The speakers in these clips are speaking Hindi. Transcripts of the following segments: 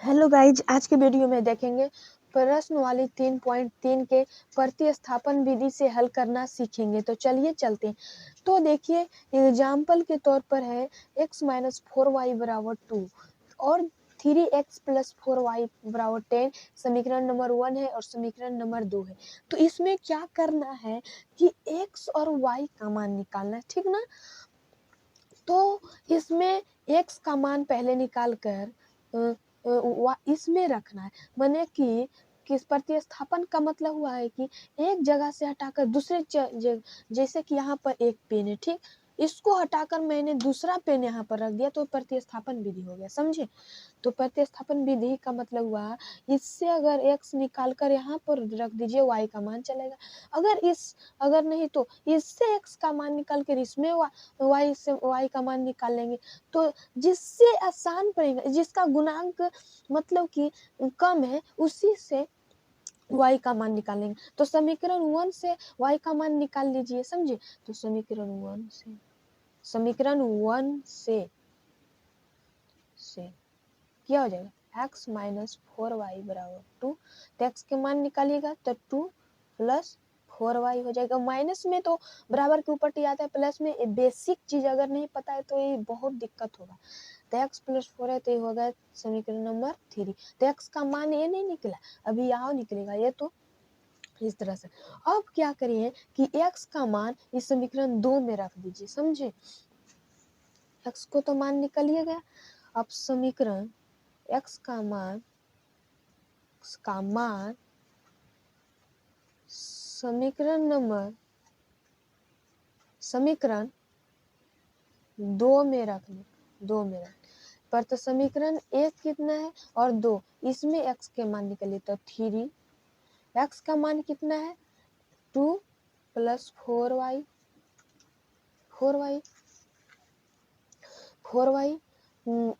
हेलो गाइज, आज के वीडियो में देखेंगे प्रश्न वाली 3.3 के प्रतिस्थापन विधि से हल करना सीखेंगे। तो चलिए चलते हैं। तो देखिए एग्जाम्पल के तौर पर है x माइनस 4y बराबर 2 और 3x प्लस 4y बराबर 10 समीकरण नंबर 1 है और समीकरण नंबर 2 है। तो इसमें क्या करना है कि x और y का मान निकालना है, ठीक ना। तो इसमें x का मान पहले निकाल कर इसमें रखना है। माने कि किस प्रतिस्थापन का मतलब हुआ है कि एक जगह से हटाकर दूसरे जैसे कि यहाँ पर एक पेन है, ठीक, इसको हटाकर मैंने दूसरा पेन यहाँ पर रख दिया तो प्रतिस्थापन विधि हो गया, समझे। तो प्रतिस्थापन विधि का मतलब हुआ इससे अगर x निकाल कर यहाँ पर रख दीजिए y का मान चलेगा। अगर नहीं तो इससे x का मान निकाल कर इसमें y से y का मान निकाल लेंगे तो जिससे आसान पड़ेगा, जिसका गुणांक मतलब कि कम है उसी से y का मान निकालेंगे। तो समीकरण 1 से y का मान निकाल लीजिए, समझे। तो समीकरण 1 से क्या हो जाएगा x माइनस 4y बराबर 2। तो x के मान निकालिएगा तो 2 प्लस 4y हो जाएगा। माइनस में तो बराबर के ऊपर टी आता है, प्लस में बेसिक चीज अगर नहीं पता है तो ये बहुत दिक्कत होगा। तो x प्लस 4 है तो ये होगा समीकरण नंबर 3। तो x का मान ये नहीं निकला, अभी यहाँ निकलेगा ये, तो इस तरह से। अब क्या करिए कि x का मान इस समीकरण 2 में रख दीजिए, समझे। x को तो मान निकल गया। अब समीकरण x का मान समीकरण 2 में रखने पर। तो समीकरण 1 कितना है और 2, इसमें x के मान निकले तो 3। x का मान कितना है 2 प्लस 4y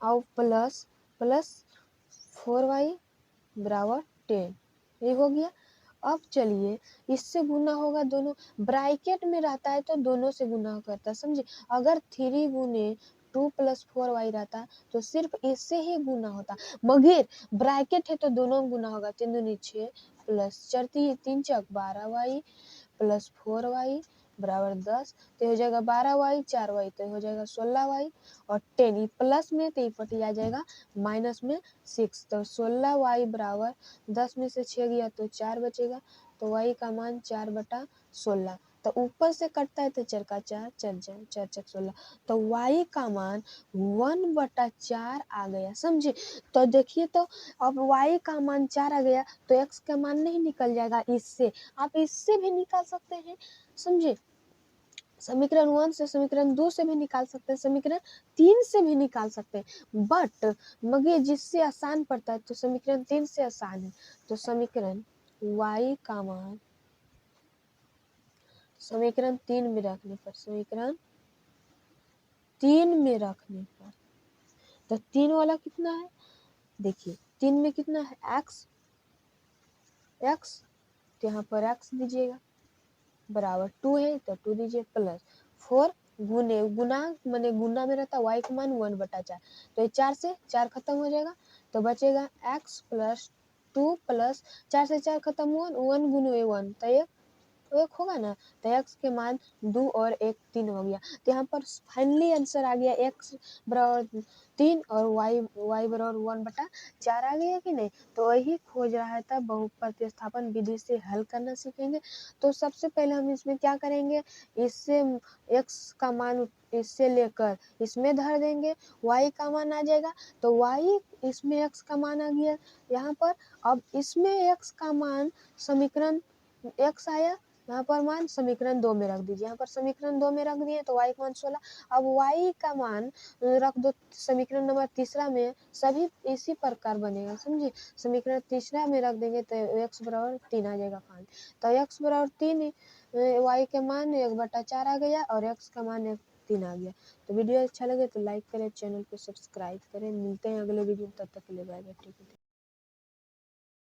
और प्लस 4y बराबर 10, ये हो गया। अब चलिए इससे गुना होगा, दोनों ब्रैकेट में रहता है तो दोनों से गुना करता है, समझे। अगर 3 गुने 2 प्लस 4y रहता तो सिर्फ इससे ही गुना होता, मगर ब्रैकेट है तो दोनों गुना होगा। 3 दूनी 6 प्लस 4 3 चौक 12y प्लस 4y बराबर 10। तो हो जाएगा 12y 4y तो हो जाएगा 16y और 10 प्लस में तो पटी आ जाएगा माइनस में 6। तो 16y बराबर 10 में से 6 गया तो 4 बचेगा। तो y का मान 4/16। तो ऊपर से कटता है तो 4 का 4 4 4 4 16। तो y का मान 1/4 आ गया, समझे। तो देखिए तो अब y का मान 4 आ गया तो x का मान नहीं निकल जाएगा इससे, आप इससे भी निकाल सकते हैं, समझे। समीकरण 1 से समीकरण 2 से भी निकाल सकते हैं, समीकरण 3 से भी निकाल सकते हैं, बट मगर जिससे आसान पड़ता है तो समीकरण 3 से आसान है। तो समीकरण y का मान समीकरण 3 में रखने पर तो 3 वाला कितना है, देखिए 3 में कितना है x तो यहाँ पर x दीजिएगा बराबर 2 है तो 2 दीजिए प्लस 4 गुना माने गुना में रहता y का मान 1/4। तो ये 4 से 4 खत्म हो जाएगा तो बचेगा x प्लस 2 प्लस 4 से 4 खत्म 1 गुने 1 तो एक होगा ना। तो x के मान 2 और 1 3 हो गया। तो यहाँ पर फाइनली आंसर आ गया x बराबर 3 और y बराबर 1/4 आ गया कि नहीं। तो वही खोज रहा था, बहु प्रतिस्थापन विधि से हल करना सीखेंगे। तो सबसे पहले हम इसमें क्या करेंगे, इससे x का मान इससे लेकर इसमें धर देंगे, y का मान आ जाएगा। तो y इसमें x का मान आ गया यहाँ पर। अब इसमें x का मान समीकरण x आया, यहाँ पर मान समीकरण 2 में रख दीजिए। यहाँ पर समीकरण 2 में रख दिए तो y का मान 16। अब y का मान रख दो समीकरण नंबर तीसरा में, सभी इसी प्रकार बनेगा, समझिए। समीकरण तीसरा में रख देंगे तो x बराबर 3 आ जाएगा 5। तो x बराबर 3 y के मान 1/4 आ गया और x का मान 3 आ गया। तो वीडियो अच्छा लगे तो लाइक करें, चैनल को सब्सक्राइब करें। मिलते हैं अगले वीडियो में, तब तक के लिए बाय बाय, ठीक है।